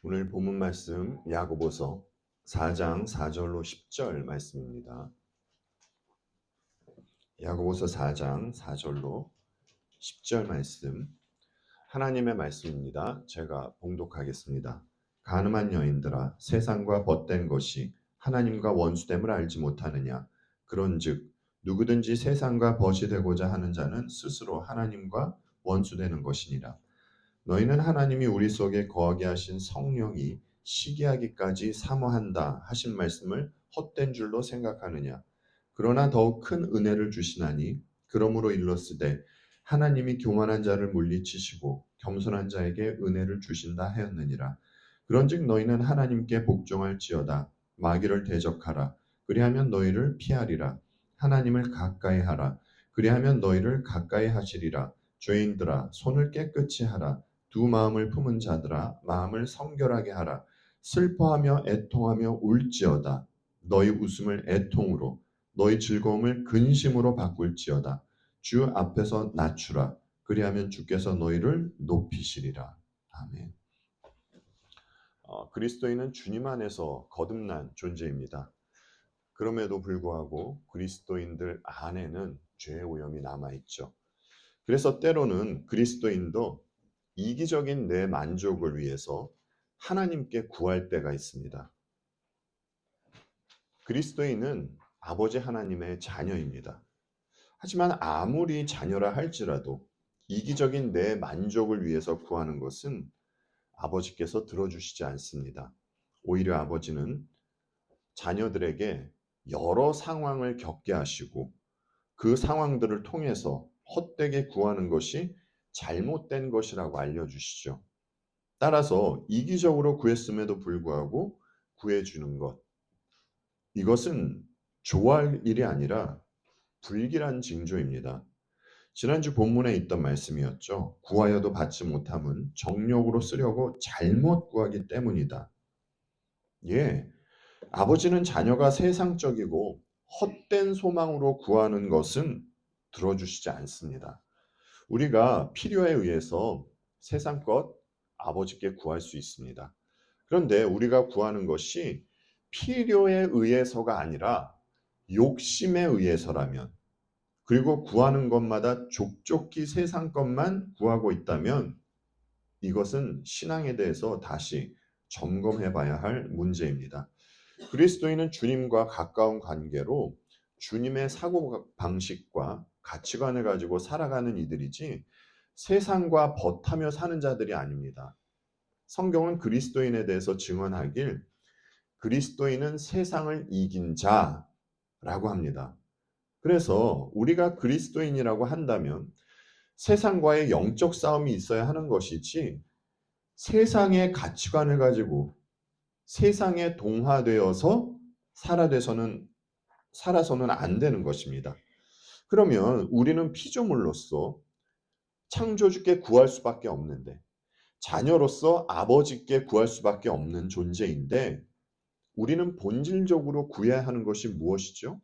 오늘 본문 말씀 야고보서 4장 4절로 10절 말씀입니다. 야고보서 4장 4절로 10절 말씀 하나님의 말씀입니다. 제가 봉독하겠습니다. 가늠한 여인들아 세상과 벗된 것이 하나님과 원수됨을 알지 못하느냐 그런즉 누구든지 세상과 벗이 되고자 하는 자는 스스로 하나님과 원수되는 것이니라. 너희는 하나님이 우리 속에 거하게 하신 성령이 시기하기까지 사모한다 하신 말씀을 헛된 줄로 생각하느냐. 그러나 더욱 큰 은혜를 주시나니 그러므로 일렀으되 하나님이 교만한 자를 물리치시고 겸손한 자에게 은혜를 주신다 하였느니라. 그런즉 너희는 하나님께 복종할지어다. 마귀를 대적하라. 그리하면 너희를 피하리라. 하나님을 가까이 하라. 그리하면 너희를 가까이 하시리라. 죄인들아 손을 깨끗이 하라. 두 마음을 품은 자들아 마음을 성결하게 하라. 슬퍼하며 애통하며 울지어다. 너희 웃음을 애통으로 너희 즐거움을 근심으로 바꿀지어다. 주 앞에서 낮추라. 그리하면 주께서 너희를 높이시리라. 아멘. 그리스도인은 주님 안에서 거듭난 존재입니다. 그럼에도 불구하고 그리스도인들 안에는 죄의 오염이 남아있죠. 그래서 때로는 그리스도인도 이기적인 내 만족을 위해서 하나님께 구할 때가 있습니다. 그리스도인은 아버지 하나님의 자녀입니다. 하지만 아무리 자녀라 할지라도 이기적인 내 만족을 위해서 구하는 것은 아버지께서 들어주시지 않습니다. 오히려 아버지는 자녀들에게 여러 상황을 겪게 하시고 그 상황들을 통해서 헛되게 구하는 것이 잘못된 것이라고 알려주시죠. 따라서 이기적으로 구했음에도 불구하고 구해주는 것, 이것은 좋아할 일이 아니라 불길한 징조입니다. 지난주 본문에 있던 말씀이었죠. 구하여도 받지 못함은 정욕으로 쓰려고 잘못 구하기 때문이다. 예, 아버지는 자녀가 세상적이고 헛된 소망으로 구하는 것은 들어주시지 않습니다. 우리가 필요에 의해서 세상 것 아버지께 구할 수 있습니다. 그런데 우리가 구하는 것이 필요에 의해서가 아니라 욕심에 의해서라면, 그리고 구하는 것마다 족족히 세상 것만 구하고 있다면 이것은 신앙에 대해서 다시 점검해 봐야 할 문제입니다. 그리스도인은 주님과 가까운 관계로 주님의 사고 방식과 가치관을 가지고 살아가는 이들이지 세상과 벗하며 사는 자들이 아닙니다. 성경은 그리스도인에 대해서 증언하길 그리스도인은 세상을 이긴 자라고 합니다. 그래서 우리가 그리스도인이라고 한다면 세상과의 영적 싸움이 있어야 하는 것이지 세상의 가치관을 가지고 세상에 동화되어서 살아서는 안 되는 것입니다. 그러면 우리는 피조물로서 창조주께 구할 수밖에 없는데 자녀로서 아버지께 구할 수밖에 없는 존재인데 우리는 본질적으로 구해야 하는 것이 무엇이죠?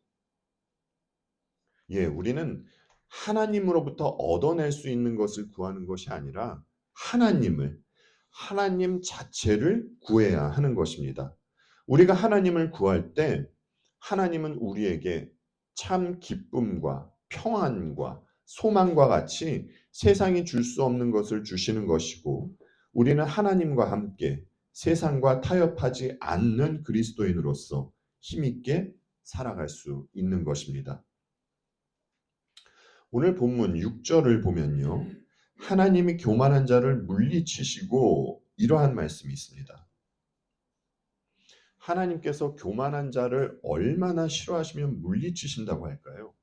예, 우리는 하나님으로부터 얻어낼 수 있는 것을 구하는 것이 아니라 하나님 자체를 구해야 하는 것입니다. 우리가 하나님을 구할 때 하나님은 우리에게 참 기쁨과 평안과 소망과 같이 세상이 줄 수 없는 것을 주시는 것이고 우리는 하나님과 함께 세상과 타협하지 않는 그리스도인으로서 힘있게 살아갈 수 있는 것입니다. 오늘 본문 6절을 보면요. 하나님이 교만한 자를 물리치시고 이러한 말씀이 있습니다. 하나님께서 교만한 자를 얼마나 싫어하시면 물리치신다고 할까요?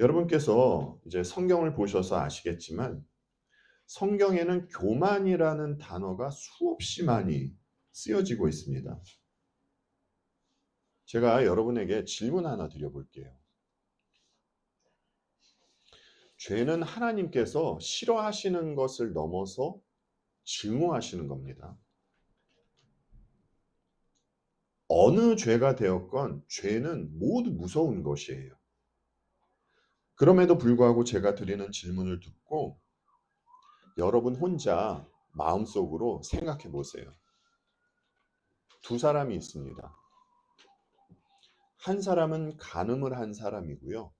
여러분께서 이제 성경을 보셔서 아시겠지만 성경에는 교만이라는 단어가 수없이 많이 쓰여지고 있습니다. 제가 여러분에게 질문 하나 드려볼게요. 죄는 하나님께서 싫어하시는 것을 넘어서 증오하시는 겁니다. 어느 죄가 되었건 죄는 모두 무서운 것이에요. 그럼에도 불구하고 제가 드리는 질문을 듣고 여러분 혼자 마음속으로 생각해 보세요. 두 사람이 있습니다. 한 사람은 간음을 한 사람이고요.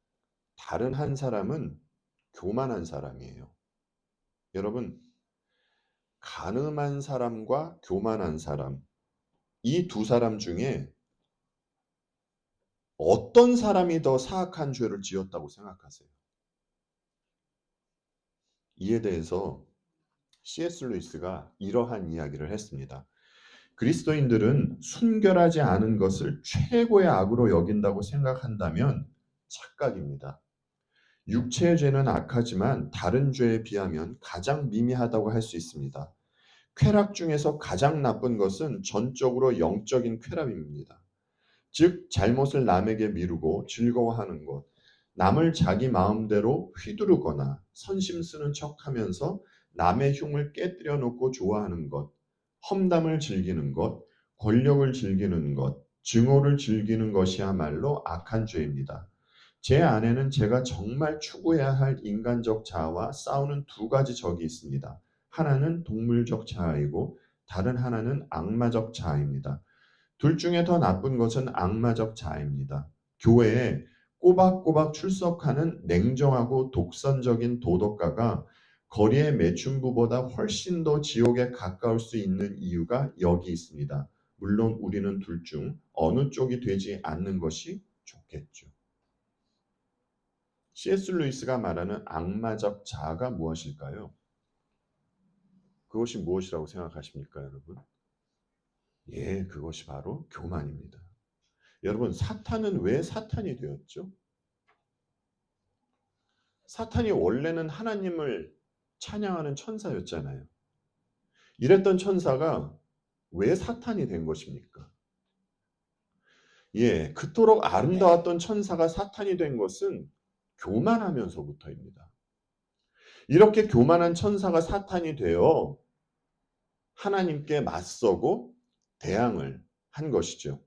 다른 한 사람은 교만한 사람이에요. 여러분, 간음한 사람과 교만한 사람, 이 두 사람 중에 어떤 사람이 더 사악한 죄를 지었다고 생각하세요? 이에 대해서 C.S. 루이스가 이러한 이야기를 했습니다. 그리스도인들은 순결하지 않은 것을 최고의 악으로 여긴다고 생각한다면 착각입니다. 육체의 죄는 악하지만 다른 죄에 비하면 가장 미미하다고 할 수 있습니다. 쾌락 중에서 가장 나쁜 것은 전적으로 영적인 쾌락입니다. 즉 잘못을 남에게 미루고 즐거워하는 것, 남을 자기 마음대로 휘두르거나 선심 쓰는 척하면서 남의 흉을 깨뜨려 놓고 좋아하는 것, 험담을 즐기는 것, 권력을 즐기는 것, 증오를 즐기는 것이야말로 악한 죄입니다. 제 안에는 제가 정말 추구해야 할 인간적 자아와 싸우는 두 가지 적이 있습니다. 하나는 동물적 자아이고 다른 하나는 악마적 자아입니다. 둘 중에 더 나쁜 것은 악마적 자아입니다. 교회에 꼬박꼬박 출석하는 냉정하고 독선적인 도덕가가 거리의 매춘부보다 훨씬 더 지옥에 가까울 수 있는 이유가 여기 있습니다. 물론 우리는 둘 중 어느 쪽이 되지 않는 것이 좋겠죠. C.S. 루이스가 말하는 악마적 자아가 무엇일까요? 그것이 무엇이라고 생각하십니까, 여러분? 예, 그것이 바로 교만입니다. 여러분, 사탄은 왜 사탄이 되었죠? 사탄이 원래는 하나님을 찬양하는 천사였잖아요. 이랬던 천사가 왜 사탄이 된 것입니까? 예, 그토록 아름다웠던 천사가 사탄이 된 것은 교만하면서부터입니다. 이렇게 교만한 천사가 사탄이 되어 하나님께 맞서고 대항을 한 것이죠.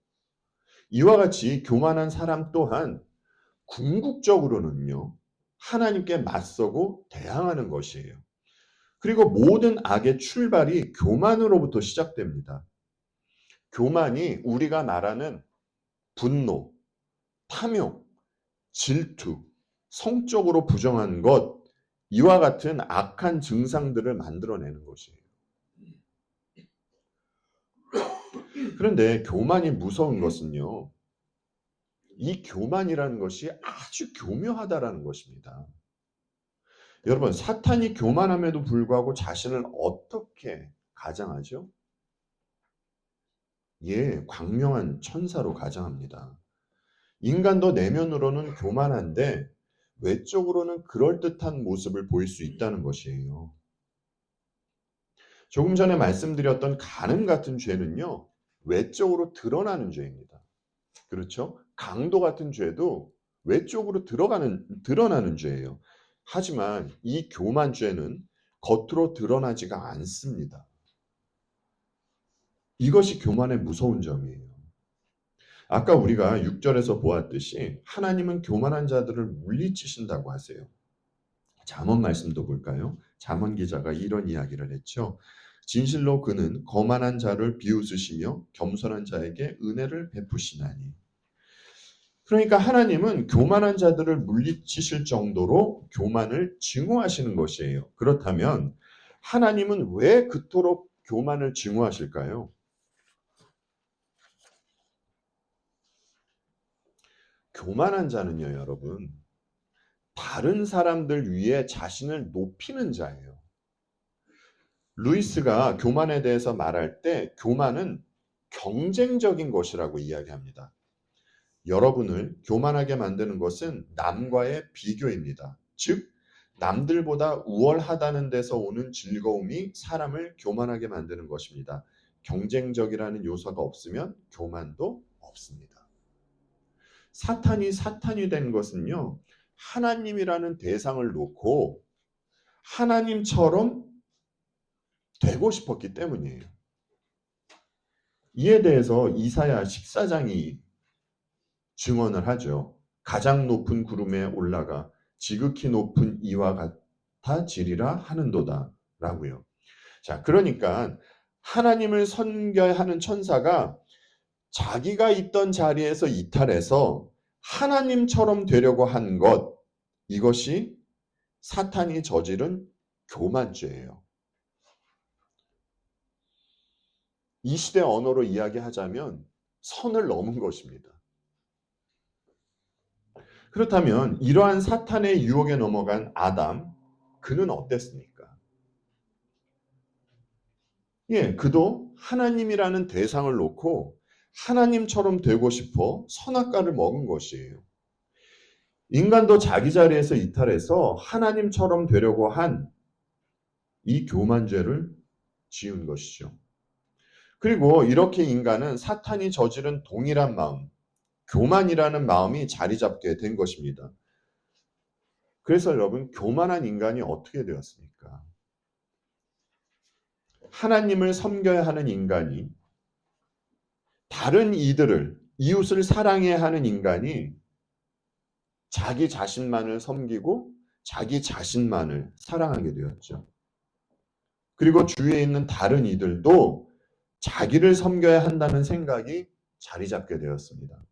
이와 같이 교만한 사람 또한 궁극적으로는요, 하나님께 맞서고 대항하는 것이에요. 그리고 모든 악의 출발이 교만으로부터 시작됩니다. 교만이 우리가 말하는 분노, 탐욕, 질투, 성적으로 부정한 것, 이와 같은 악한 증상들을 만들어내는 것이에요. 그런데 교만이 무서운 것은요, 이 교만이라는 것이 아주 교묘하다라는 것입니다. 여러분, 사탄이 교만함에도 불구하고 자신을 어떻게 가장하죠? 예, 광명한 천사로 가장합니다. 인간도 내면으로는 교만한데 외적으로는 그럴듯한 모습을 보일 수 있다는 것이에요. 조금 전에 말씀드렸던 간음 같은 죄는요, 외적으로 드러나는 죄입니다. 그렇죠? 강도 같은 죄도 외적으로 드러나는 죄예요. 하지만 이 교만죄는 겉으로 드러나지가 않습니다. 이것이 교만의 무서운 점이에요. 아까 우리가 6절에서 보았듯이 하나님은 교만한 자들을 물리치신다고 하세요. 잠언 말씀도 볼까요? 잠언 기자가 이런 이야기를 했죠. 진실로 그는 거만한 자를 비웃으시며 겸손한 자에게 은혜를 베푸시나니. 그러니까 하나님은 교만한 자들을 물리치실 정도로 교만을 증오하시는 것이에요. 그렇다면 하나님은 왜 그토록 교만을 증오하실까요? 교만한 자는요, 여러분, 다른 사람들 위에 자신을 높이는 자예요. 루이스가 교만에 대해서 말할 때 교만은 경쟁적인 것이라고 이야기합니다. 여러분을 교만하게 만드는 것은 남과의 비교입니다. 즉, 남들보다 우월하다는 데서 오는 즐거움이 사람을 교만하게 만드는 것입니다. 경쟁적이라는 요소가 없으면 교만도 없습니다. 사탄이 된 것은요, 하나님이라는 대상을 놓고 하나님처럼 되고 싶었기 때문이에요. 이에 대해서 이사야 14장이 증언을 하죠. 가장 높은 구름에 올라가 지극히 높은 이와 같아 지리라 하는도다 라고요. 자, 그러니까 하나님을 섬겨하는 천사가 자기가 있던 자리에서 이탈해서 하나님처럼 되려고 한 것, 이것이 사탄이 저지른 교만죄예요. 이 시대 언어로 이야기하자면 선을 넘은 것입니다. 그렇다면 이러한 사탄의 유혹에 넘어간 아담, 그는 어땠습니까? 예, 그도 하나님이라는 대상을 놓고 하나님처럼 되고 싶어 선악과를 먹은 것이에요. 인간도 자기 자리에서 이탈해서 하나님처럼 되려고 한 이 교만죄를 지은 것이죠. 그리고 이렇게 인간은 사탄이 저지른 동일한 마음, 교만이라는 마음이 자리 잡게 된 것입니다. 그래서 여러분, 교만한 인간이 어떻게 되었습니까? 하나님을 섬겨야 하는 인간이, 다른 이들을, 이웃을 사랑해야 하는 인간이 자기 자신만을 섬기고 자기 자신만을 사랑하게 되었죠. 그리고 주위에 있는 다른 이들도 자기를 섬겨야 한다는 생각이 자리 잡게 되었습니다.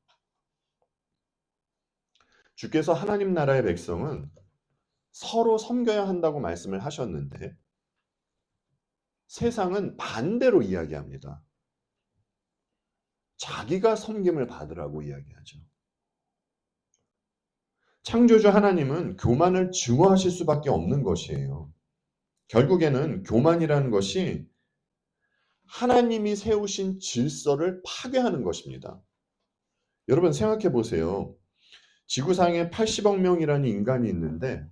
주께서 하나님 나라의 백성은 서로 섬겨야 한다고 말씀을 하셨는데 세상은 반대로 이야기합니다. 자기가 섬김을 받으라고 이야기하죠. 창조주 하나님은 교만을 증오하실 수밖에 없는 것이에요. 결국에는 교만이라는 것이 하나님이 세우신 질서를 파괴하는 것입니다. 여러분 생각해 보세요. 지구상에 80억 명이라는 인간이 있는데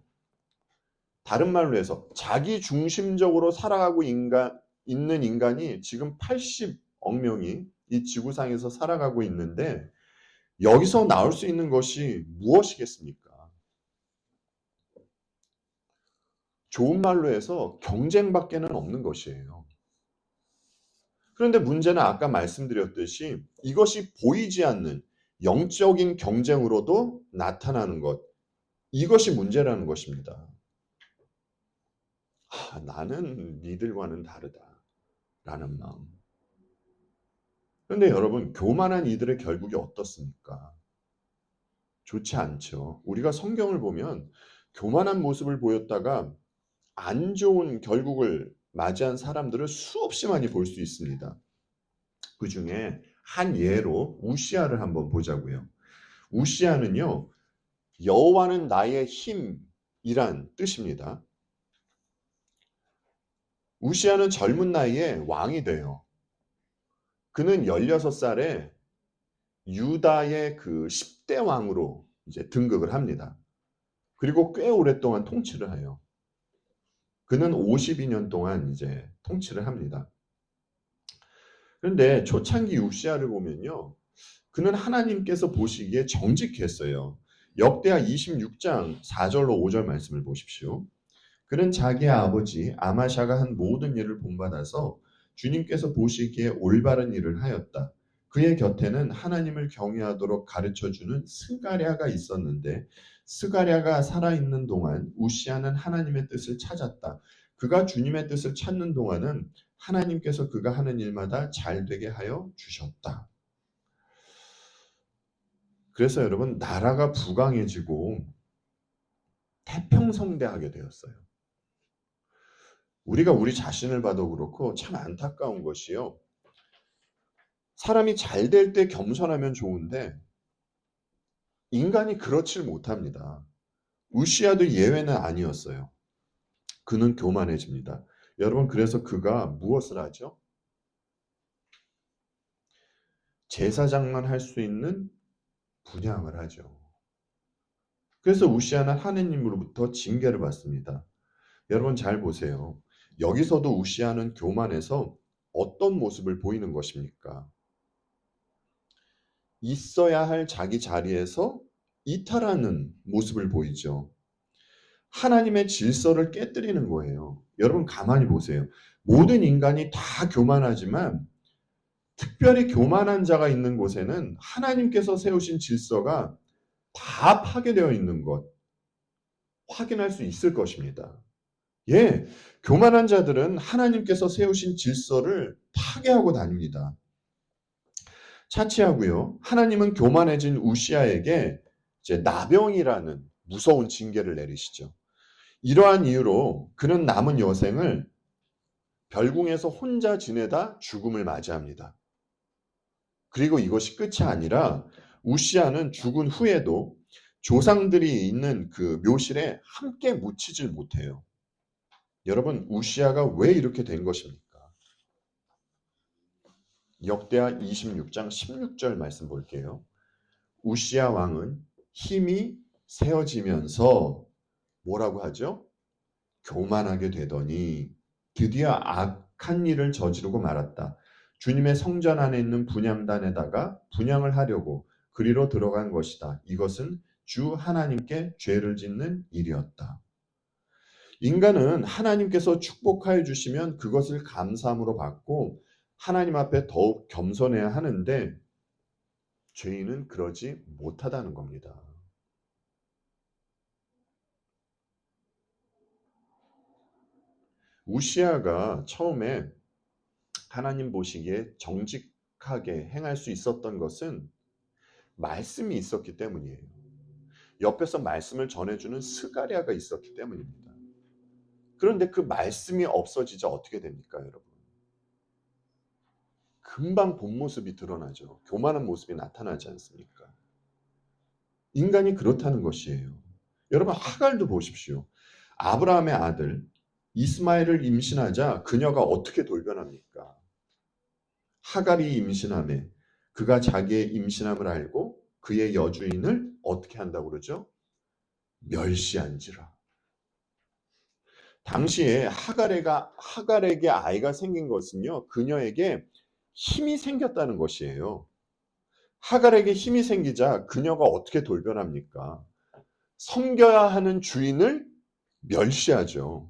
다른 말로 해서 자기 중심적으로 살아가고 있는 인간이 지금 80억 명이 이 지구상에서 살아가고 있는데 여기서 나올 수 있는 것이 무엇이겠습니까? 좋은 말로 해서 경쟁밖에는 없는 것이에요. 그런데 문제는 아까 말씀드렸듯이 이것이 보이지 않는 영적인 경쟁으로도 나타나는 것, 이것이 문제라는 것입니다. 나는 니들과는 다르다라는 마음. 그런데 여러분, 교만한 이들의 결국이 어떻습니까? 좋지 않죠. 우리가 성경을 보면 교만한 모습을 보였다가 안 좋은 결국을 맞이한 사람들을 수없이 많이 볼 수 있습니다. 그 중에 한 예로 우시아를 한번 보자고요. 우시아는요, 여호와는 나의 힘이란 뜻입니다. 우시아는 젊은 나이에 왕이 돼요. 그는 16살에 유다의 그 10대 왕으로 이제 등극을 합니다. 그리고 꽤 오랫동안 통치를 해요. 그는 52년 동안 이제 통치를 합니다. 그런데 초창기 우시아를 보면요. 그는 하나님께서 보시기에 정직했어요. 역대하 26장 4절로 5절 말씀을 보십시오. 그는 자기의 아버지 아마샤가 한 모든 일을 본받아서 주님께서 보시기에 올바른 일을 하였다. 그의 곁에는 하나님을 경외하도록 가르쳐주는 스가랴가 있었는데 스가랴가 살아있는 동안 우시아는 하나님의 뜻을 찾았다. 그가 주님의 뜻을 찾는 동안은 하나님께서 그가 하는 일마다 잘되게 하여 주셨다. 그래서 여러분, 나라가 부강해지고 태평성대하게 되었어요. 우리가 우리 자신을 봐도 그렇고 참 안타까운 것이요. 사람이 잘 될 때 겸손하면 좋은데 인간이 그렇지를 못합니다. 우시아도 예외는 아니었어요. 그는 교만해집니다. 여러분, 그래서 그가 무엇을 하죠? 제사장만 할 수 있는 분향을 하죠. 그래서 우시아는 하느님으로부터 징계를 받습니다. 여러분 잘 보세요. 여기서도 우시아는 교만해서 어떤 모습을 보이는 것입니까? 있어야 할 자기 자리에서 이탈하는 모습을 보이죠. 하나님의 질서를 깨뜨리는 거예요. 여러분 가만히 보세요. 모든 인간이 다 교만하지만 특별히 교만한 자가 있는 곳에는 하나님께서 세우신 질서가 다 파괴되어 있는 것 확인할 수 있을 것입니다. 예, 교만한 자들은 하나님께서 세우신 질서를 파괴하고 다닙니다. 차치하고요. 하나님은 교만해진 우시아에게 이제 나병이라는 무서운 징계를 내리시죠. 이러한 이유로 그는 남은 여생을 별궁에서 혼자 지내다 죽음을 맞이합니다. 그리고 이것이 끝이 아니라 우시아는 죽은 후에도 조상들이 있는 그 묘실에 함께 묻히질 못해요. 여러분, 우시아가 왜 이렇게 된 것입니까? 역대하 26장 16절 말씀 볼게요. 우시아 왕은 힘이 세어지면서 뭐라고 하죠? 교만하게 되더니 드디어 악한 일을 저지르고 말았다. 주님의 성전 안에 있는 분향단에다가 분향을 하려고 그리로 들어간 것이다. 이것은 주 하나님께 죄를 짓는 일이었다. 인간은 하나님께서 축복하여 주시면 그것을 감사함으로 받고 하나님 앞에 더욱 겸손해야 하는데 죄인은 그러지 못하다는 겁니다. 우시아가 처음에 하나님 보시기에 정직하게 행할 수 있었던 것은 말씀이 있었기 때문이에요. 옆에서 말씀을 전해주는 스가랴가 있었기 때문입니다. 그런데 그 말씀이 없어지자 어떻게 됩니까, 여러분? 금방 본 모습이 드러나죠. 교만한 모습이 나타나지 않습니까? 인간이 그렇다는 것이에요. 여러분, 하갈도 보십시오. 아브라함의 아들 이스마엘을 임신하자 그녀가 어떻게 돌변합니까? 하갈이 임신함에 그가 자기의 임신함을 알고 그의 여주인을 어떻게 한다고 그러죠? 멸시한지라. 당시에 하갈에게 아이가 생긴 것은요, 그녀에게 힘이 생겼다는 것이에요. 하갈에게 힘이 생기자 그녀가 어떻게 돌변합니까? 섬겨야 하는 주인을 멸시하죠.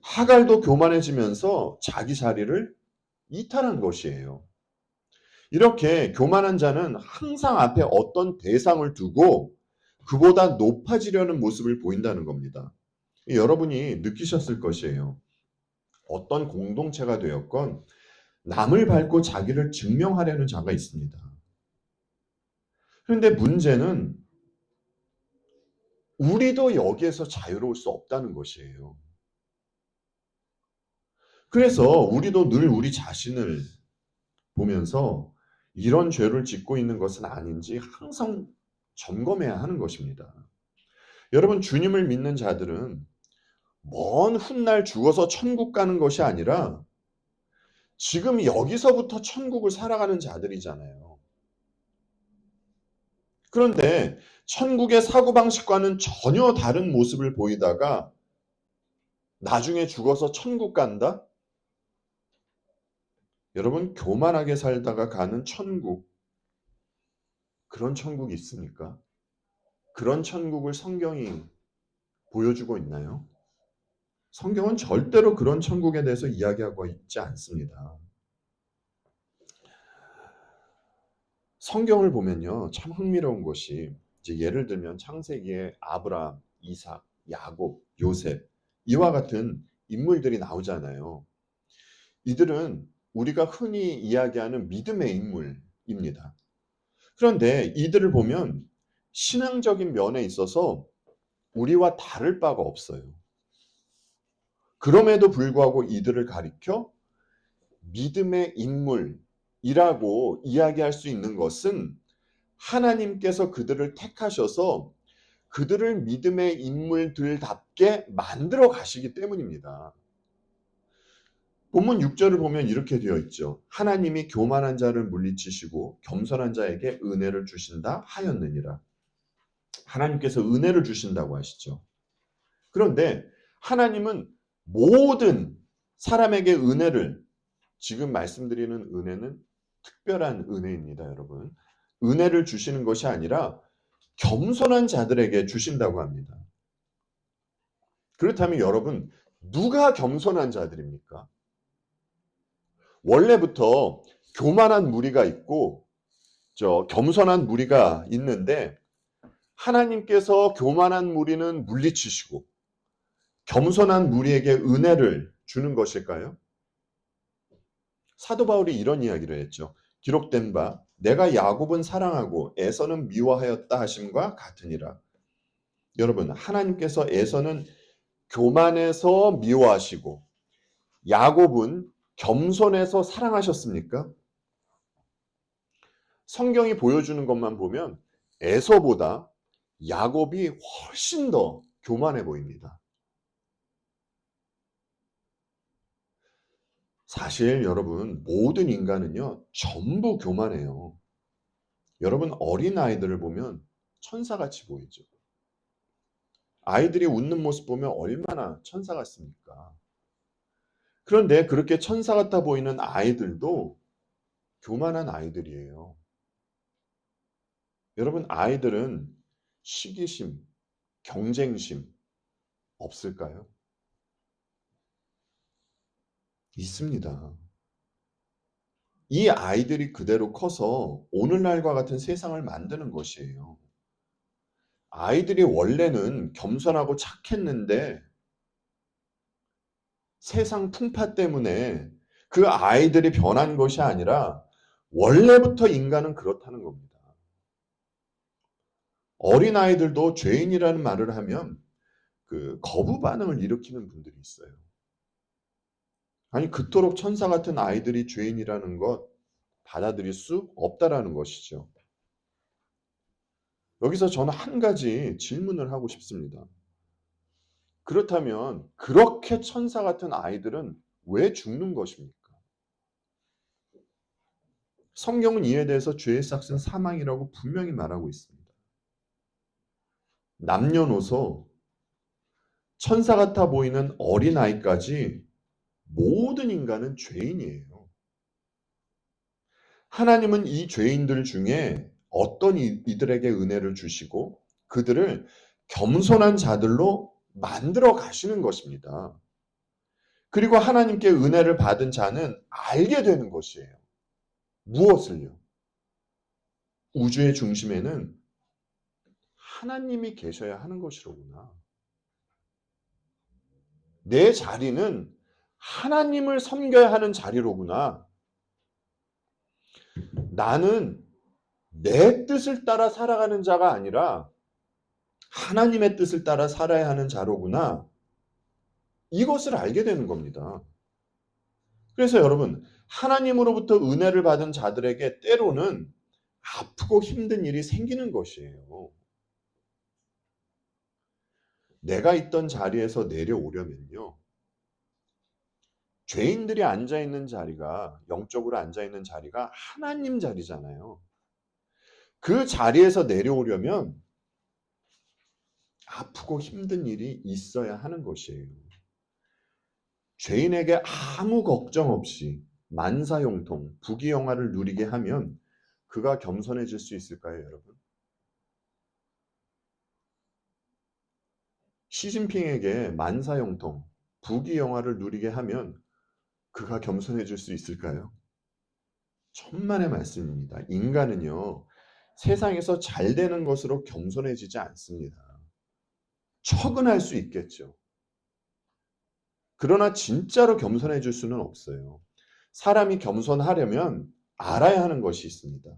하갈도 교만해지면서 자기 자리를 이탈한 것이에요. 이렇게 교만한 자는 항상 앞에 어떤 대상을 두고 그보다 높아지려는 모습을 보인다는 겁니다. 여러분이 느끼셨을 것이에요. 어떤 공동체가 되었건 남을 밟고 자기를 증명하려는 자가 있습니다. 그런데 문제는 우리도 여기에서 자유로울 수 없다는 것이에요. 그래서 우리도 늘 우리 자신을 보면서 이런 죄를 짓고 있는 것은 아닌지 항상 점검해야 하는 것입니다. 여러분, 주님을 믿는 자들은 먼 훗날 죽어서 천국 가는 것이 아니라 지금 여기서부터 천국을 살아가는 자들이잖아요. 그런데 천국의 사고방식과는 전혀 다른 모습을 보이다가 나중에 죽어서 천국 간다? 여러분, 교만하게 살다가 가는 천국, 그런 천국이 있습니까? 그런 천국을 성경이 보여주고 있나요? 성경은 절대로 그런 천국에 대해서 이야기하고 있지 않습니다. 성경을 보면요, 참 흥미로운 것이 이제 예를 들면 창세기에 아브라함, 이삭, 야곱, 요셉 이와 같은 인물들이 나오잖아요. 이들은 우리가 흔히 이야기하는 믿음의 인물입니다. 그런데 이들을 보면 신앙적인 면에 있어서 우리와 다를 바가 없어요. 그럼에도 불구하고 이들을 가리켜 믿음의 인물이라고 이야기할 수 있는 것은 하나님께서 그들을 택하셔서 그들을 믿음의 인물들답게 만들어 가시기 때문입니다. 본문 6절을 보면 이렇게 되어 있죠. 하나님이 교만한 자를 물리치시고 겸손한 자에게 은혜를 주신다 하였느니라. 하나님께서 은혜를 주신다고 하시죠. 그런데 하나님은 모든 사람에게 은혜를, 지금 말씀드리는 은혜는 특별한 은혜입니다, 여러분. 은혜를 주시는 것이 아니라 겸손한 자들에게 주신다고 합니다. 그렇다면 여러분, 누가 겸손한 자들입니까? 원래부터 교만한 무리가 있고 겸손한 무리가 있는데 하나님께서 교만한 무리는 물리치시고 겸손한 무리에게 은혜를 주는 것일까요? 사도 바울이 이런 이야기를 했죠. 기록된 바 내가 야곱은 사랑하고 에서는 미워하였다 하심과 같으니라. 여러분, 하나님께서 에서는 교만해서 미워하시고 야곱은 겸손해서 사랑하셨습니까? 성경이 보여주는 것만 보면 에서보다 야곱이 훨씬 더 교만해 보입니다. 사실 여러분, 모든 인간은요, 전부 교만해요. 여러분, 어린 아이들을 보면 천사같이 보이죠. 아이들이 웃는 모습 보면 얼마나 천사 같습니까? 그런데 그렇게 천사 같아 보이는 아이들도 교만한 아이들이에요. 여러분, 아이들은 시기심, 경쟁심 없을까요? 있습니다. 이 아이들이 그대로 커서 오늘날과 같은 세상을 만드는 것이에요. 아이들이 원래는 겸손하고 착했는데 세상 풍파 때문에 그 아이들이 변한 것이 아니라 원래부터 인간은 그렇다는 겁니다. 어린아이들도 죄인이라는 말을 하면 그 거부 반응을 일으키는 분들이 있어요. 아니, 그토록 천사 같은 아이들이 죄인이라는 것 받아들일 수 없다라는 것이죠. 여기서 저는 한 가지 질문을 하고 싶습니다. 그렇다면 그렇게 천사 같은 아이들은 왜 죽는 것입니까? 성경은 이에 대해서 죄의 삭은 사망이라고 분명히 말하고 있습니다. 남녀노소 천사 같아 보이는 어린아이까지 모든 인간은 죄인이에요. 하나님은 이 죄인들 중에 어떤 이들에게 은혜를 주시고 그들을 겸손한 자들로 만들어 가시는 것입니다. 그리고 하나님께 은혜를 받은 자는 알게 되는 것이에요. 무엇을요? 우주의 중심에는 하나님이 계셔야 하는 것이로구나. 내 자리는 하나님을 섬겨야 하는 자리로구나. 나는 내 뜻을 따라 살아가는 자가 아니라 하나님의 뜻을 따라 살아야 하는 자로구나. 이것을 알게 되는 겁니다. 그래서 여러분, 하나님으로부터 은혜를 받은 자들에게 때로는 아프고 힘든 일이 생기는 것이에요. 내가 있던 자리에서 내려오려면요. 죄인들이 앉아있는 자리가, 영적으로 앉아있는 자리가 하나님 자리잖아요. 그 자리에서 내려오려면 아프고 힘든 일이 있어야 하는 것이에요. 죄인에게 아무 걱정 없이 만사형통, 부귀영화를 누리게 하면 그가 겸손해질 수 있을까요, 여러분? 시진핑에게 만사형통, 부귀영화를 누리게 하면 그가 겸손해질 수 있을까요? 천만의 말씀입니다. 인간은요, 세상에서 잘 되는 것으로 겸손해지지 않습니다. 척은 할 수 있겠죠. 그러나 진짜로 겸손해질 수는 없어요. 사람이 겸손하려면 알아야 하는 것이 있습니다.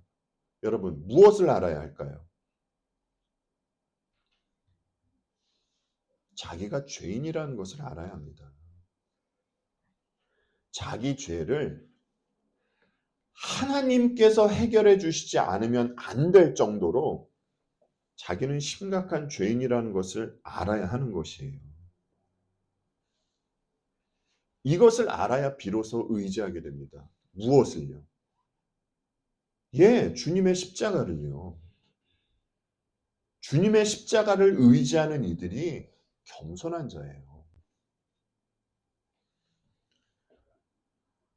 여러분, 무엇을 알아야 할까요? 자기가 죄인이라는 것을 알아야 합니다. 자기 죄를 하나님께서 해결해 주시지 않으면 안 될 정도로 자기는 심각한 죄인이라는 것을 알아야 하는 것이에요. 이것을 알아야 비로소 의지하게 됩니다. 무엇을요? 예, 주님의 십자가를요. 주님의 십자가를 의지하는 이들이 겸손한 자예요.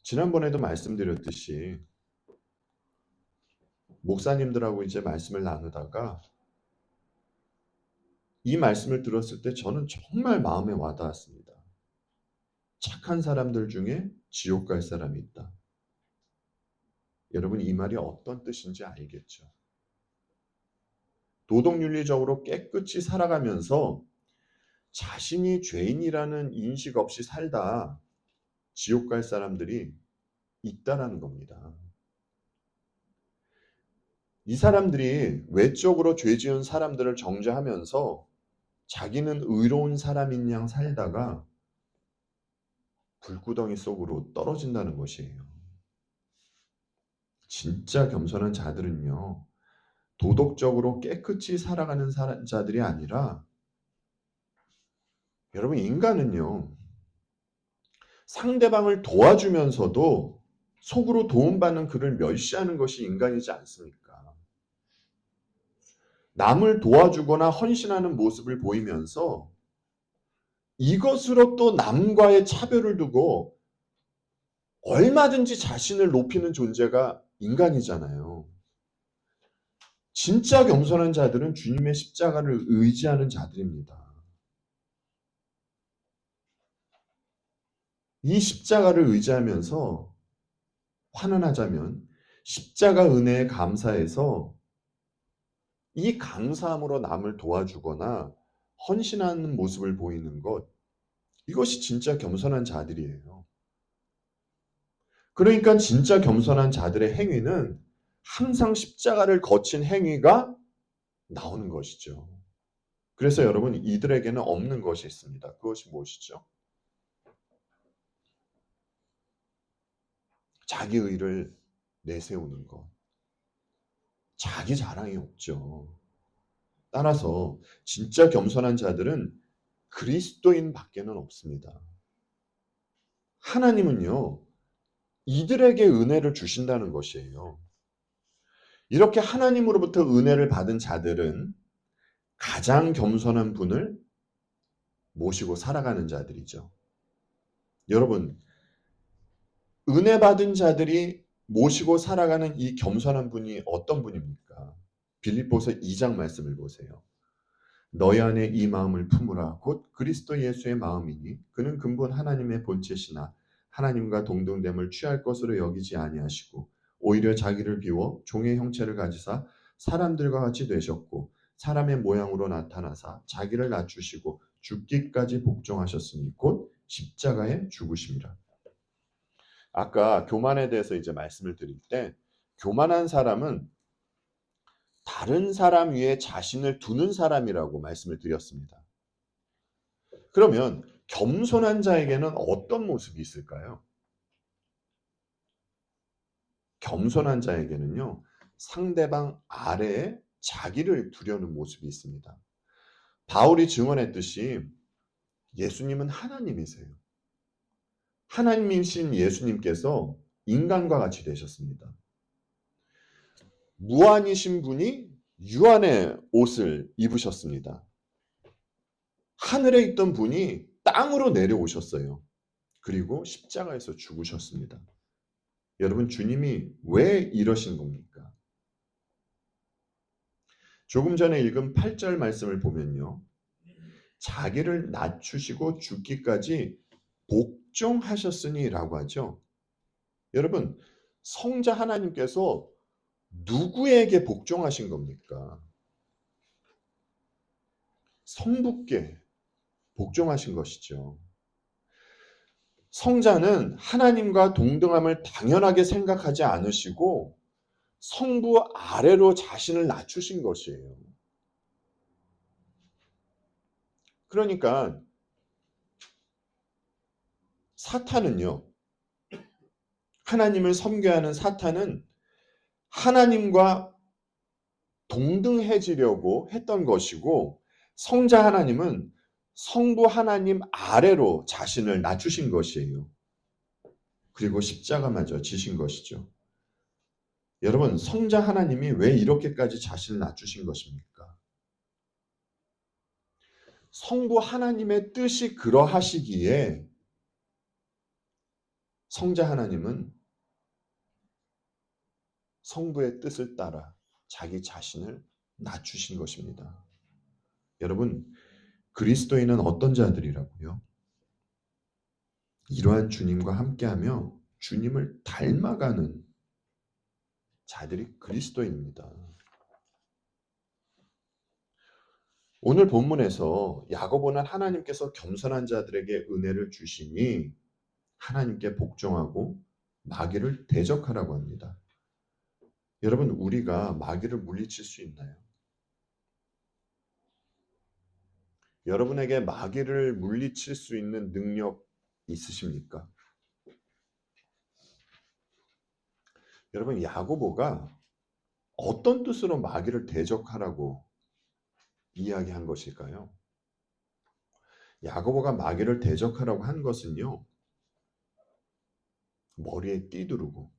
지난번에도 말씀드렸듯이 목사님들하고 이제 말씀을 나누다가 이 말씀을 들었을 때 저는 정말 마음에 와닿았습니다. 착한 사람들 중에 지옥 갈 사람이 있다. 여러분, 이 말이 어떤 뜻인지 알겠죠? 도덕윤리적으로 깨끗이 살아가면서 자신이 죄인이라는 인식 없이 살다 지옥 갈 사람들이 있다라는 겁니다. 이 사람들이 외적으로 죄 지은 사람들을 정죄하면서 자기는 의로운 사람인 양 살다가 불구덩이 속으로 떨어진다는 것이에요. 진짜 겸손한 자들은요, 도덕적으로 깨끗이 살아가는 자들이 아니라, 여러분, 인간은요, 상대방을 도와주면서도 속으로 도움받는 그를 멸시하는 것이 인간이지 않습니까? 남을 도와주거나 헌신하는 모습을 보이면서 이것으로 또 남과의 차별을 두고 얼마든지 자신을 높이는 존재가 인간이잖아요. 진짜 겸손한 자들은 주님의 십자가를 의지하는 자들입니다. 이 십자가를 의지하면서 환원하자면 십자가 은혜에 감사해서 이 감사함으로 남을 도와주거나 헌신하는 모습을 보이는 것, 이것이 진짜 겸손한 자들이에요. 그러니까 진짜 겸손한 자들의 행위는 항상 십자가를 거친 행위가 나오는 것이죠. 그래서 여러분, 이들에게는 없는 것이 있습니다. 그것이 무엇이죠? 자기 의를 내세우는 것. 자기 자랑이 없죠. 따라서 진짜 겸손한 자들은 그리스도인 밖에는 없습니다. 하나님은요, 이들에게 은혜를 주신다는 것이에요. 이렇게 하나님으로부터 은혜를 받은 자들은 가장 겸손한 분을 모시고 살아가는 자들이죠. 여러분, 은혜 받은 자들이 모시고 살아가는 이 겸손한 분이 어떤 분입니까? 빌립보서 2장 말씀을 보세요. 너희 안에 이 마음을 품으라. 곧 그리스도 예수의 마음이니 그는 근본 하나님의 본체시나 하나님과 동등됨을 취할 것으로 여기지 아니하시고 오히려 자기를 비워 종의 형체를 가지사 사람들과 같이 되셨고 사람의 모양으로 나타나사 자기를 낮추시고 죽기까지 복종하셨으니 곧 십자가에 죽으심이라. 아까 교만에 대해서 이제 말씀을 드릴 때 교만한 사람은 다른 사람 위에 자신을 두는 사람이라고 말씀을 드렸습니다. 그러면 겸손한 자에게는 어떤 모습이 있을까요? 겸손한 자에게는요, 상대방 아래에 자기를 두려는 모습이 있습니다. 바울이 증언했듯이 예수님은 하나님이세요. 하나님이신 예수님께서 인간과 같이 되셨습니다. 무한이신 분이 유한의 옷을 입으셨습니다. 하늘에 있던 분이 땅으로 내려오셨어요. 그리고 십자가에서 죽으셨습니다. 여러분, 주님이 왜 이러신 겁니까? 조금 전에 읽은 8절 말씀을 보면요. 자기를 낮추시고 죽기까지 복종하셨으니 라고 하죠. 여러분, 성자 하나님께서 누구에게 복종하신 겁니까? 성부께 복종하신 것이죠. 성자는 하나님과 동등함을 당연하게 생각하지 않으시고 성부 아래로 자신을 낮추신 것이에요. 그러니까 사탄은요, 하나님을 섬겨하는 사탄은 하나님과 동등해지려고 했던 것이고 성자 하나님은 성부 하나님 아래로 자신을 낮추신 것이에요. 그리고 십자가마저 지신 것이죠. 여러분, 성자 하나님이 왜 이렇게까지 자신을 낮추신 것입니까? 성부 하나님의 뜻이 그러하시기에 성자 하나님은 성부의 뜻을 따라 자기 자신을 낮추신 것입니다. 여러분, 그리스도인은 어떤 자들이라고요? 이러한 주님과 함께하며 주님을 닮아가는 자들이 그리스도인입니다. 오늘 본문에서 야고보는 하나님께서 겸손한 자들에게 은혜를 주시니 하나님께 복종하고 마귀를 대적하라고 합니다. 여러분, 우리가 마귀를 물리칠 수 있나요? 여러분에게 마귀를 물리칠 수 있는 능력 있으십니까? 여러분, 야고보가 어떤 뜻으로 마귀를 대적하라고 이야기한 것일까요? 야고보가 마귀를 대적하라고 한 것은요, 머리에 띠 두르고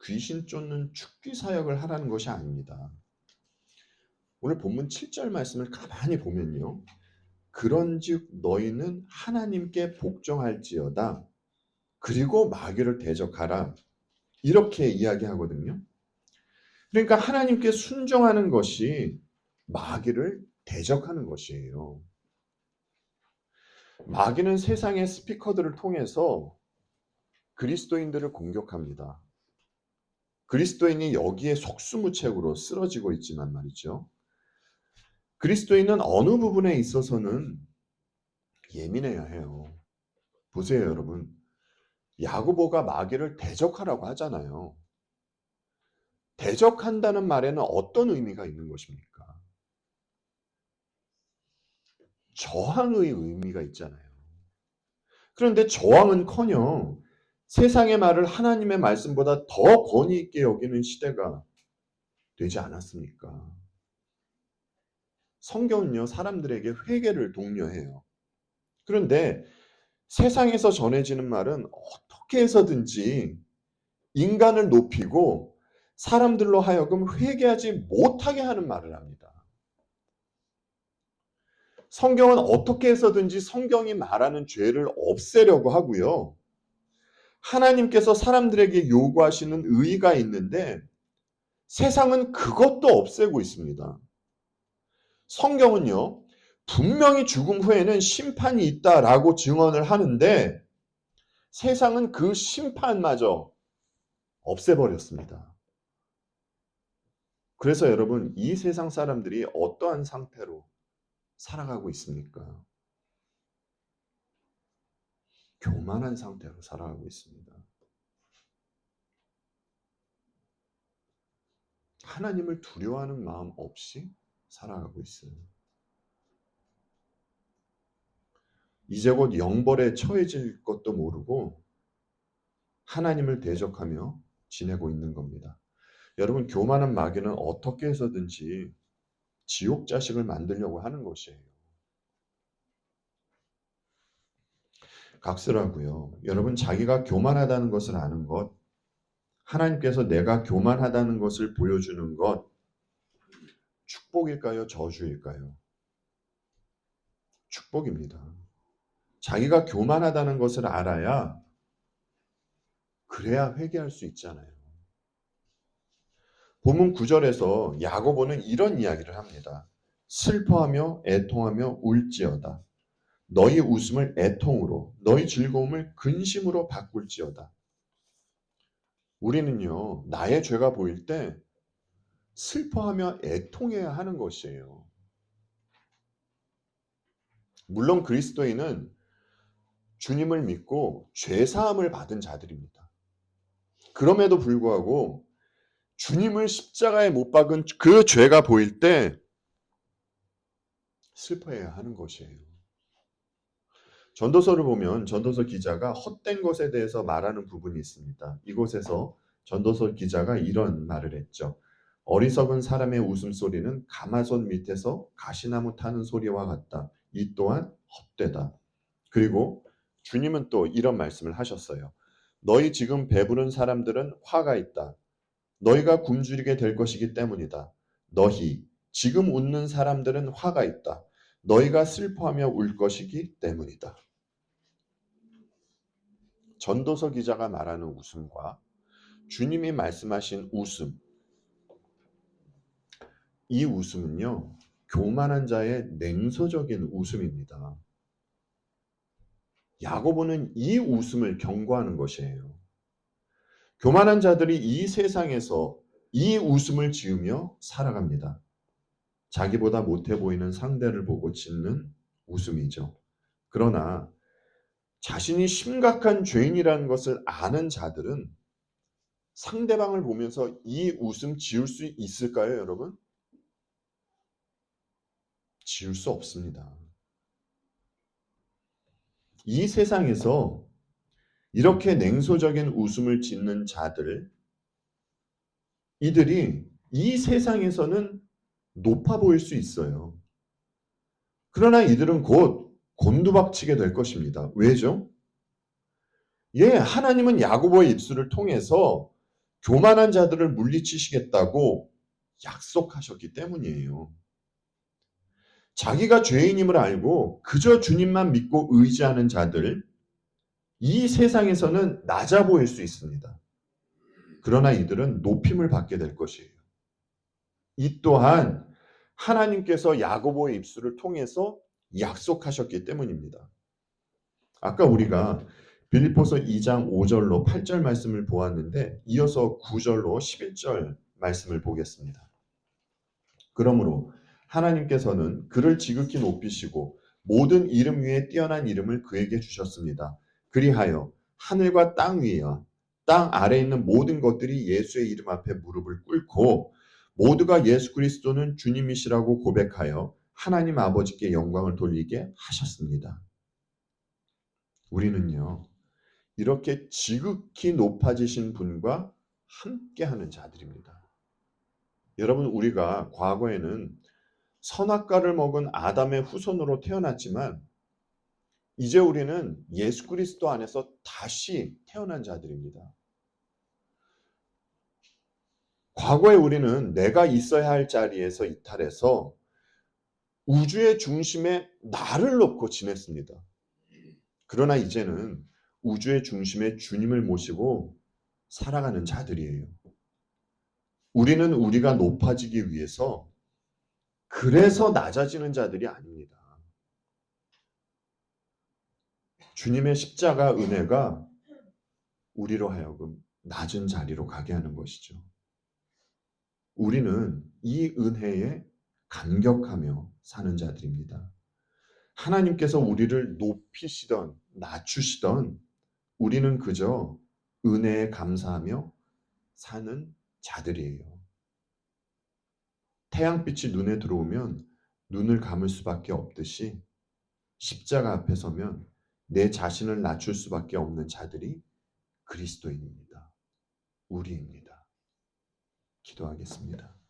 귀신 쫓는 축기 사역을 하라는 것이 아닙니다. 오늘 본문 7절 말씀을 가만히 보면요, 그런즉 너희는 하나님께 복종할지어다 그리고 마귀를 대적하라, 이렇게 이야기하거든요. 그러니까 하나님께 순종하는 것이 마귀를 대적하는 것이에요. 마귀는 세상의 스피커들을 통해서 그리스도인들을 공격합니다. 그리스도인이 여기에 속수무책으로 쓰러지고 있지만 말이죠. 그리스도인은 어느 부분에 있어서는 예민해야 해요. 보세요, 여러분. 야고보가 마귀를 대적하라고 하잖아요. 대적한다는 말에는 어떤 의미가 있는 것입니까? 저항의 의미가 있잖아요. 그런데 저항은커녕 세상의 말을 하나님의 말씀보다 더 권위 있게 여기는 시대가 되지 않았습니까? 성경은요, 사람들에게 회개를 독려해요. 그런데 세상에서 전해지는 말은 어떻게 해서든지 인간을 높이고 사람들로 하여금 회개하지 못하게 하는 말을 합니다. 성경은 어떻게 해서든지 성경이 말하는 죄를 없애려고 하고요. 하나님께서 사람들에게 요구하시는 의의가 있는데 세상은 그것도 없애고 있습니다. 성경은요, 분명히 죽음 후에는 심판이 있다라고 증언을 하는데 세상은 그 심판마저 없애버렸습니다. 그래서 여러분, 이 세상 사람들이 어떠한 상태로 살아가고 있습니까? 교만한 상태로 살아가고 있습니다. 하나님을 두려워하는 마음 없이 살아가고 있어요. 이제 곧 영벌에 처해질 것도 모르고 하나님을 대적하며 지내고 있는 겁니다. 여러분, 교만한 마귀는 어떻게 해서든지 지옥 자식을 만들려고 하는 것이에요. 각설하고요. 여러분, 자기가 교만하다는 것을 아는 것, 하나님께서 내가 교만하다는 것을 보여주는 것, 축복일까요? 저주일까요? 축복입니다. 자기가 교만하다는 것을 알아야 그래야 회개할 수 있잖아요. 본문 9절에서 야고보는 이런 이야기를 합니다. 슬퍼하며 애통하며 울지어다. 너희 웃음을 애통으로, 너희 즐거움을 근심으로 바꿀지어다. 우리는요, 나의 죄가 보일 때 슬퍼하며 애통해야 하는 것이에요. 물론 그리스도인은 주님을 믿고 죄사함을 받은 자들입니다. 그럼에도 불구하고 주님을 십자가에 못 박은 그 죄가 보일 때 슬퍼해야 하는 것이에요. 전도서를 보면 전도서 기자가 헛된 것에 대해서 말하는 부분이 있습니다. 이곳에서 전도서 기자가 이런 말을 했죠. 어리석은 사람의 웃음소리는 가마솥 밑에서 가시나무 타는 소리와 같다. 이 또한 헛되다. 그리고 주님은 또 이런 말씀을 하셨어요. 너희 지금 배부른 사람들은 화가 있다. 너희가 굶주리게 될 것이기 때문이다. 너희 지금 웃는 사람들은 화가 있다. 너희가 슬퍼하며 울 것이기 때문이다. 전도서 기자가 말하는 웃음과 주님이 말씀하신 웃음, 이 웃음은요, 교만한 자의 냉소적인 웃음입니다. 야고보는 이 웃음을 경고하는 것이에요. 교만한 자들이 이 세상에서 이 웃음을 지으며 살아갑니다. 자기보다 못해 보이는 상대를 보고 짓는 웃음이죠. 그러나 자신이 심각한 죄인이라는 것을 아는 자들은 상대방을 보면서 이 웃음 지을 수 있을까요, 여러분? 지을 수 없습니다. 이 세상에서 이렇게 냉소적인 웃음을 짓는 자들, 이들이 이 세상에서는 높아 보일 수 있어요. 그러나 이들은 곧 곤두박치게 될 것입니다. 왜죠? 하나님은 야고보의 입술을 통해서 교만한 자들을 물리치시겠다고 약속하셨기 때문이에요. 자기가 죄인임을 알고 그저 주님만 믿고 의지하는 자들, 이 세상에서는 낮아 보일 수 있습니다. 그러나 이들은 높임을 받게 될 것이에요. 이 또한 하나님께서 야고보의 입술을 통해서 약속하셨기 때문입니다. 아까 우리가 빌립보서 2장 5절로 8절 말씀을 보았는데 이어서 9절로 11절 말씀을 보겠습니다. 그러므로 하나님께서는 그를 지극히 높이시고 모든 이름 위에 뛰어난 이름을 그에게 주셨습니다. 그리하여 하늘과 땅 위와 땅 아래에 있는 모든 것들이 예수의 이름 앞에 무릎을 꿇고 모두가 예수 그리스도는 주님이시라고 고백하여 하나님 아버지께 영광을 돌리게 하셨습니다. 우리는요, 이렇게 지극히 높아지신 분과 함께하는 자들입니다. 여러분, 우리가 과거에는 선악과를 먹은 아담의 후손으로 태어났지만 이제 우리는 예수 그리스도 안에서 다시 태어난 자들입니다. 과거에 우리는 내가 있어야 할 자리에서 이탈해서 우주의 중심에 나를 놓고 지냈습니다. 그러나 이제는 우주의 중심에 주님을 모시고 살아가는 자들이에요. 우리는 우리가 높아지기 위해서 그래서 낮아지는 자들이 아닙니다. 주님의 십자가 은혜가 우리로 하여금 낮은 자리로 가게 하는 것이죠. 우리는 이 은혜에 감격하며 사는 자들입니다. 하나님께서 우리를 높이시던 낮추시던 우리는 그저 은혜에 감사하며 사는 자들이에요. 태양빛이 눈에 들어오면 눈을 감을 수밖에 없듯이 십자가 앞에 서면 내 자신을 낮출 수밖에 없는 자들이 그리스도인입니다. 우리입니다. 기도하겠습니다.